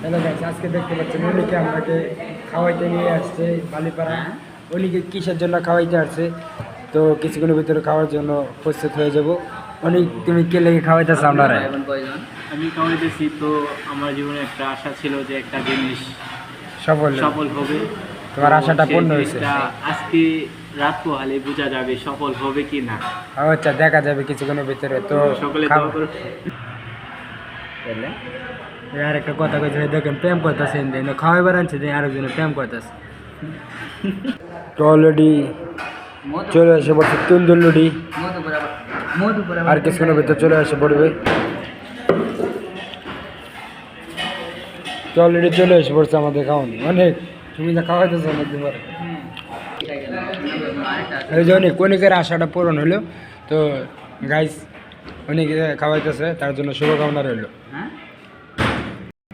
Hello guys, আজকে দেখতে পাচ্ছেন অনিকে আমাকে খাওয়াইতে নিয়ে আসছে বালিপাড়া। অনিকে কিসের জন্য খাওয়াইতে আসছে, তো কিছুক্ষণের ভিতরে খাওয়ার জন্য প্রস্তুত হয়ে যাব। অনিক, তুমি কে লেগে খাওয়াইতেছো আপনারা? আমি খাওয়াইতেছি তো আমার জীবনে একটা আশা ছিল যে একটা জিনিস সফল সফল হবে। তোমার তো আশাটা সেই পূর্ণ হয়েছে। জিনিসটা আজকে রাত পোহালে বোঝা যাবে সফল হবে কি না। আচ্ছা, দেখা যাবে কিছুক্ষণের ভিতরে। তো সকলে খাও। দোয়া করো। আর একটা কথা কইছে, দেখেন প্রেম করতেছে, খাওয়াইবার আনছে যে আরেকজনে প্রেম করতেছে। তো অলরেডি চলে এসে পড়ছে তন্দুর লুডি, আর কিছুক্ষণের ভিতরে চলে এসে পড়বে। তো অলরেডি চলে এসে পড়ছে আমাদের খাওয়ানো। অনেক তুমি যা খাওয়াইতেছো অনেকদিন পরে। এই যে অনেক অনেকের আশাটা পূরণ হলো। তো গাইস, অনেকে খাওয়াইতেছে, তার জন্য শুভকামনা রইল।